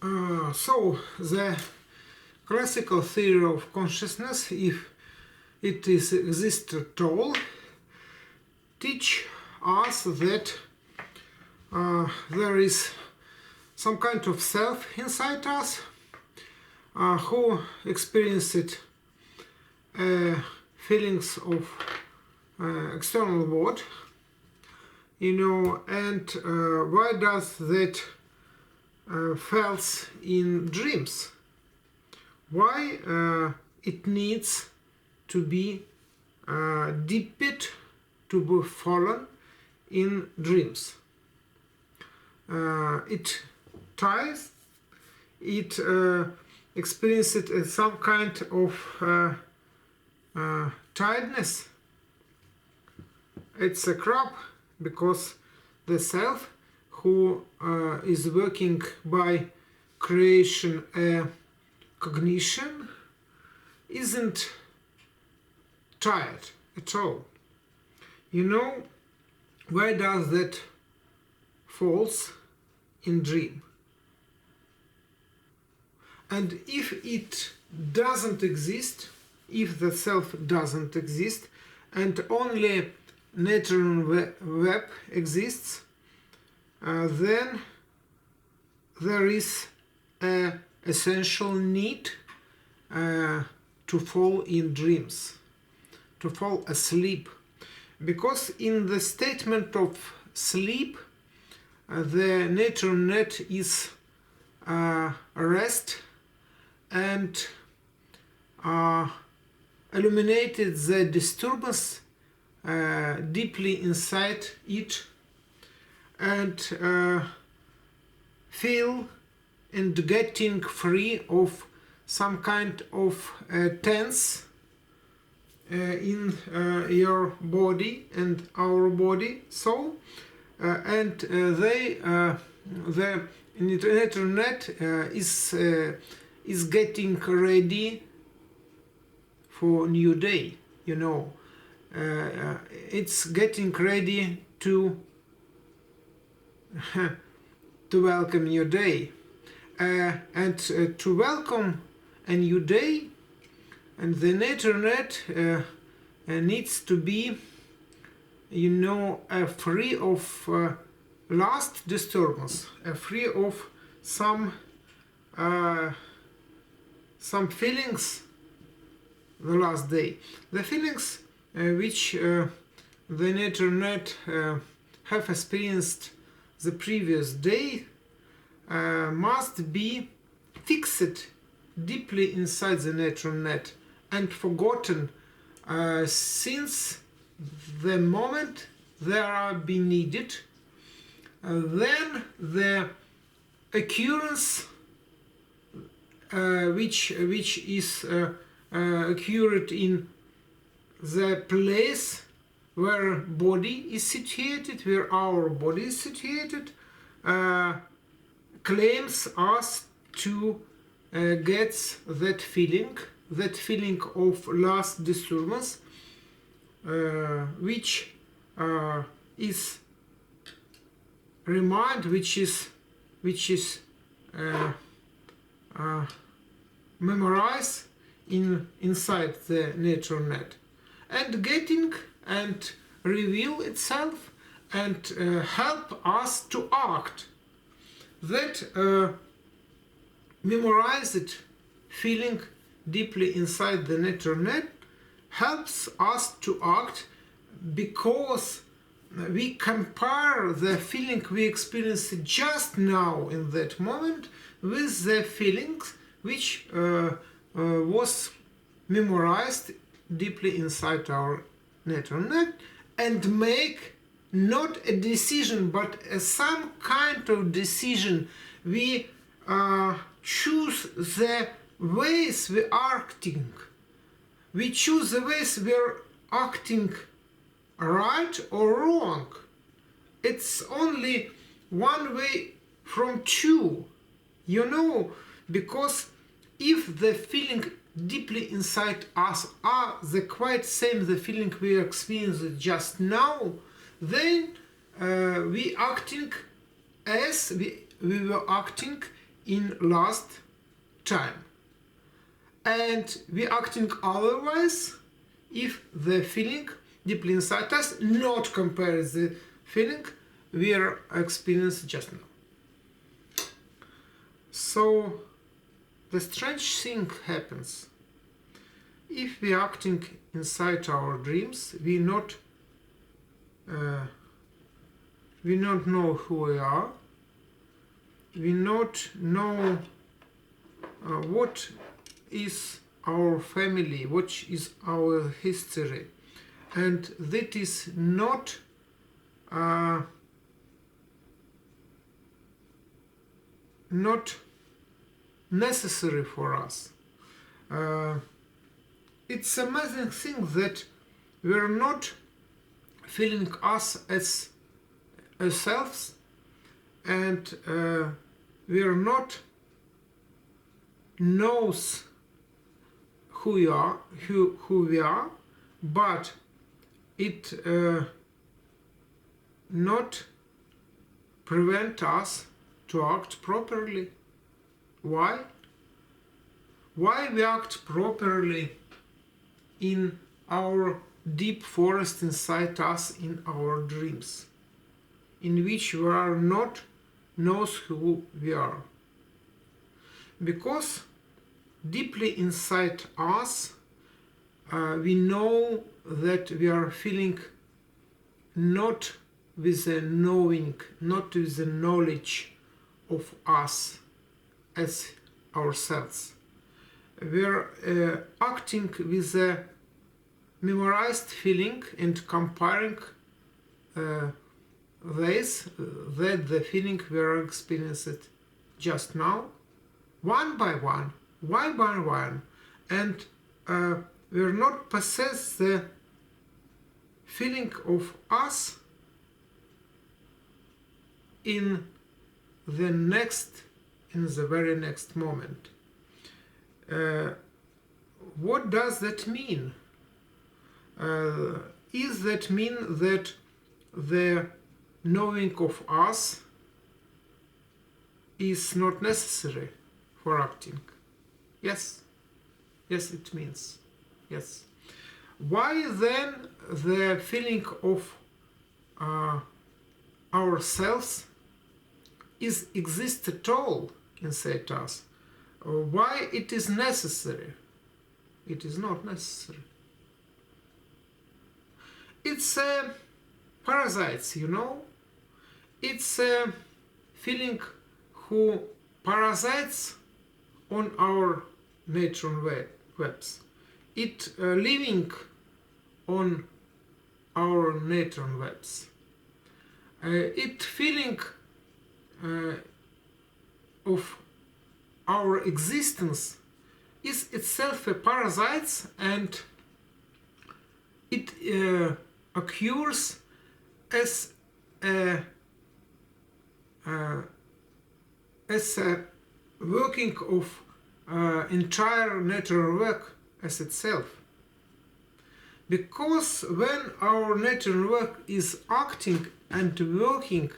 So the classical theory of consciousness, if it is exists at all, teach us that there is some kind of self inside us who experienced feelings of external world, and why does that falls in dreams? Why it needs to be dipped, to be fallen in dreams? It ties, it experiences some kind of tiredness. It's a crap because the self who is working by creation cognition isn't tired at all. Why does that falls in dream? And if it doesn't exist, if the self doesn't exist and only neural web exists, then there is an essential need to fall in dreams, to fall asleep. Because in the statement of sleep, the neural net is rest and illuminated the disturbance deeply inside it, and feel and getting free of some kind of tense in your body and our body, soul, and the internet is getting ready for new day. It's getting ready to welcome new day, and to welcome a new day, and the internet needs to be free of last disturbance, free of some feelings the last day, the feelings which the internet have experienced the previous day must be fixed deeply inside the neural net and forgotten since the moment they are being needed. Then the occurrence which is occurred in the place where body is situated, where our body is situated, claims us to get that feeling of last disturbance, which is memorized inside the neural net, and getting and reveal itself and help us to act. That memorized feeling deeply inside the neural net helps us to act, because we compare the feeling we experienced just now in that moment with the feelings which was memorized deeply inside our neural net, and make not a decision but some kind of decision. We choose the ways we are acting. We choose the ways we are acting right or wrong. It's only one way from two, because if the feeling deeply inside us are the quite same the feeling we experienced just now, then we acting as we were acting in last time. And we acting otherwise if the feeling deeply inside us not compares the feeling we are experiencing just now. So the strange thing happens. If we acting inside our dreams, we not know who we are. We not know what is our family, what is our history, and that is not necessary for us. It's amazing thing that we're not feeling us as ourselves, and we're not knows who we are, but it not prevent us to act properly. Why? Why we act properly in our deep forest inside us in our dreams, in which we are not knows who we are? Because deeply inside us we know that we are feeling not with the knowing, not with the knowledge of us as ourselves. We are acting with a memorized feeling and comparing this, that the feeling we are experiencing just now, one by one, and we are not possess the feeling of us in the very next moment. What does that mean? Is that mean that the knowing of us is not necessary for acting? Yes, it means. Yes. Why then the feeling of ourselves is exist at all inside us? Why it is necessary? It is not necessary. It's parasites, you know. It's a feeling who parasites on our neuron webs. It living on our neuron webs. It feeling of our existence is itself a parasite, and it occurs as a working of entire network as itself. Because when our network is acting and working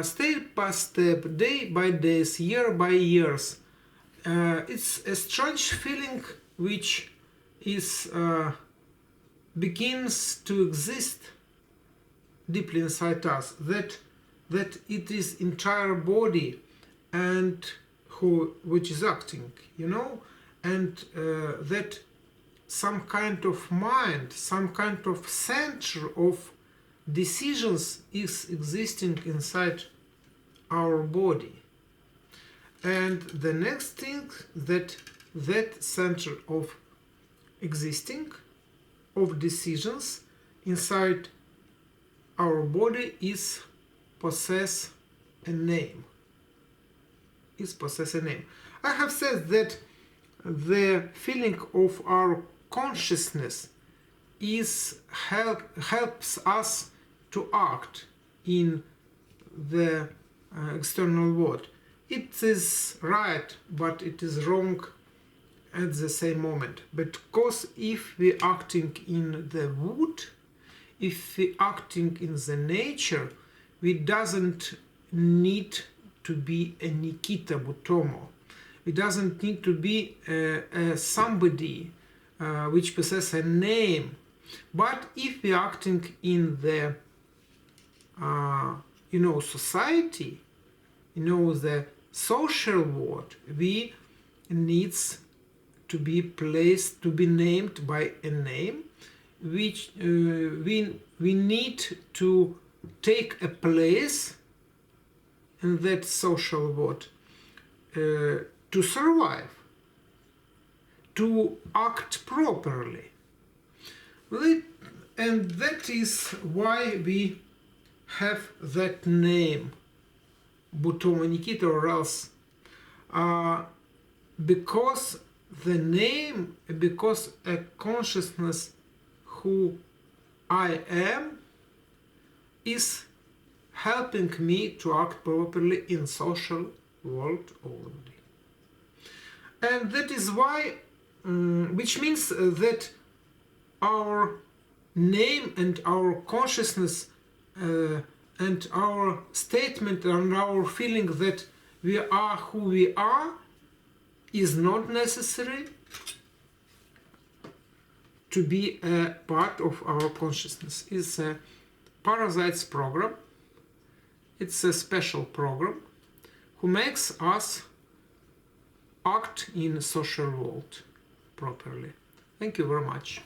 step by step, day by day, year by years, it's a strange feeling which is begins to exist deeply inside us, that it is entire body and which is acting, you know, and that some kind of mind, some kind of center of decisions is existing inside our body. And the next thing, that center of existing of decisions inside our body is possess a name. I have said that the feeling of our consciousness helps us to act in the external world. It is right, but it is wrong at the same moment. Because if we acting in the wood, if we acting in the nature, we doesn't need to be a Nikita Butomo. It doesn't need to be somebody which possesses a name. But if we are acting in the society, the social world, we needs to be placed, to be named by a name, which we need to take a place in that social world to survive, to act properly. And that is why we have that name, Butomo Nikita, or else because the name, because a consciousness who I am is helping me to act properly in social world only. And that is why, which means that our name and our consciousness and our statement and our feeling that we are who we are is not necessary to be a part of our consciousness. It's a Parasites program. It's a special program who makes us act in social world properly. Thank you very much.